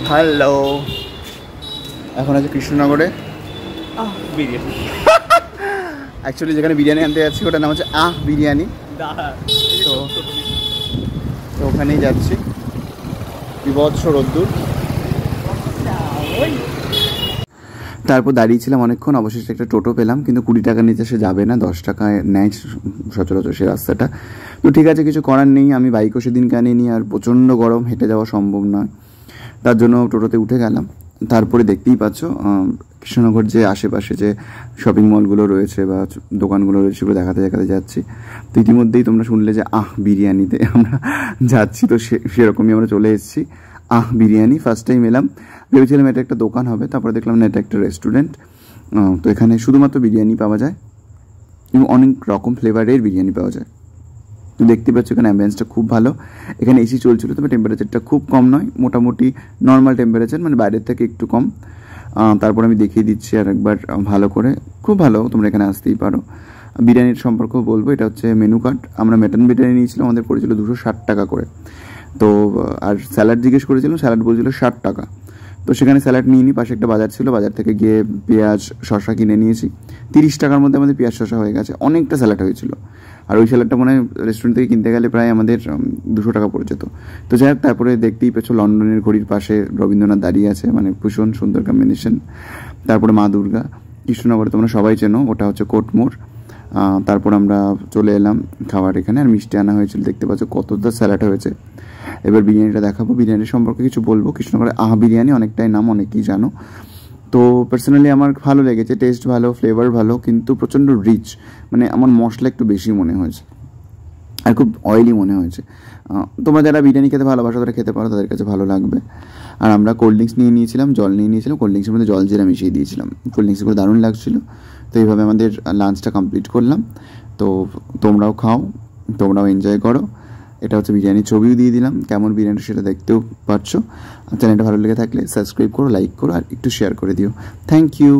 Hello, এখন আছে কৃষ্ণনগরে বিরিয়ানি। অ্যাকচুয়ালি যেখানে বিরিয়ানি আনতে যাচ্ছি ওটার নাম হচ্ছে বিরিয়ানি। তো ওখানেই যাচ্ছি, বিভৎস রোদ্দুর। তারপর দাঁড়িয়েছিলাম অনেকক্ষণ, অবশেষে একটা টোটো পেলাম, কিন্তু 20 টাকা নিচে সে যাবে না, 10 টাকায় নেয় সচরাচর সে রাস্তাটা। তো ঠিক আছে, কিছু করার নেই, আমি বাইকও সেদিন আনিনি, আর প্রচণ্ড গরম, হেঁটে যাওয়া সম্ভব নয়, তার জন্য টোটোতে উঠে গেলাম। তারপরে দেখতেই পাচ্ছ কৃষ্ণনগর যে আশেপাশে যে শপিং মলগুলো রয়েছে বা দোকানগুলো রয়েছে সেগুলো দেখাতে দেখাতে যাচ্ছি। তো ইতিমধ্যেই তোমরা শুনলে যে বিরিয়ানিতে আমরা যাচ্ছি, তো সেরকমই আমরা চলে এসেছি বিরিয়ানি। ফার্স্ট টাইম এলাম, ভেবেছিলাম এটা একটা দোকান হবে, তারপরে দেখলাম না এটা একটা রেস্টুরেন্ট। তো এখানে শুধুমাত্র বিরিয়ানি পাওয়া যায় এবং অনেক রকম ফ্লেভারের বিরিয়ানি পাওয়া যায়। তো দেখতে পাচ্ছ এখানে অ্যাম্বিয়েন্সটা খুব ভালো, এখানে এসি চলছিল, তবে টেম্পারেচারটা খুব কম নয়, মোটামুটি নর্মাল টেম্পারেচার, মানে বাইরের থেকে একটু কম। তারপর আমি দেখিয়ে দিচ্ছি আর একবার ভালো করে, খুব ভালো, তোমরা এখানে আসতেই পারো। বিরিয়ানির সম্পর্কেও বলবো, এটা হচ্ছে মেনু কার্ড। আমরা মাটন বিরিয়ানি নিয়েছিলাম, আমাদের পড়েছিল 260 টাকা করে। তো আর স্যালাড জিজ্ঞেস করেছিলাম, স্যালাড বলছিল 60 টাকা। তো সেখানে স্যালাড নিয়ে নিই, পাশে একটা বাজার ছিল, বাজার থেকে গিয়ে পেঁয়াজ শসা কিনে নিয়েছি। 30 টাকার মধ্যে আমাদের পেঁয়াজ শসা হয়ে গেছে, অনেকটা স্যালাড হয়েছিল। আর ওই স্যালাডটা মনে হয় রেস্টুরেন্ট থেকে কিনতে গেলে প্রায় আমাদের 200 টাকা পড়ে যেত। তো যাই হোক, তারপরে দেখতেই পেয়েছো লন্ডনের ঘড়ির পাশে রবীন্দ্রনাথ দাঁড়িয়ে আছে, মানে ভীষণ সুন্দর কম্বিনেশন। তারপরে মা দুর্গা, কৃষ্ণনগরে তোমরা সবাই চেনো, ওটা হচ্ছে কোটমোড়। তারপর আমরা চলে এলাম খাবার এখানে, আর মিষ্টি আনা হয়েছিল, দেখতে পাচ্ছ কতটা স্যালাড হয়েছে। এবার বিরিয়ানিটা দেখাবো, বিরিয়ানির সম্পর্কে কিছু বলবো। কৃষ্ণনগরে বিরিয়ানি অনেকটাই নাম, অনেকেই জানো। তো পার্সোনালি আমার ভালো লেগেছে, টেস্ট ভালো, ফ্লেভার ভালো, কিন্তু প্রচণ্ড রিচ, মানে আমার মশলা একটু বেশি মনে হয়েছে আর খুব অয়েলি মনে হয়েছে। তোমরা যারা বিরিয়ানি খেতে ভালোবাসো তারা খেতে পারো, তাদের কাছে ভালো লাগবে। আর আমরা কোল্ড ড্রিঙ্কস নিয়ে নিয়েছিলাম, জল নিয়ে নিয়েছিলাম, কোল্ড ড্রিঙ্কসের মধ্যে জল জিরা মিশিয়ে দিয়েছিলাম, কোল্ড ড্রিঙ্কসগুলো দারুণ লাগছিলো। তো এইভাবে আমাদের লাঞ্চটা কমপ্লিট করলাম। তো তোমরাও খাও, তোমরাও এনজয় করো। এটা হচ্ছে বিরিয়ানির ছবিও দিয়ে দিলাম, কেমন বিরিয়ানি সেটা দেখতেও পাচ্ছ। চ্যানেলটা ভালো লেগে থাকলে সাবস্ক্রাইব করো, লাইক করো, আর একটু শেয়ার করে দিও। Thank you.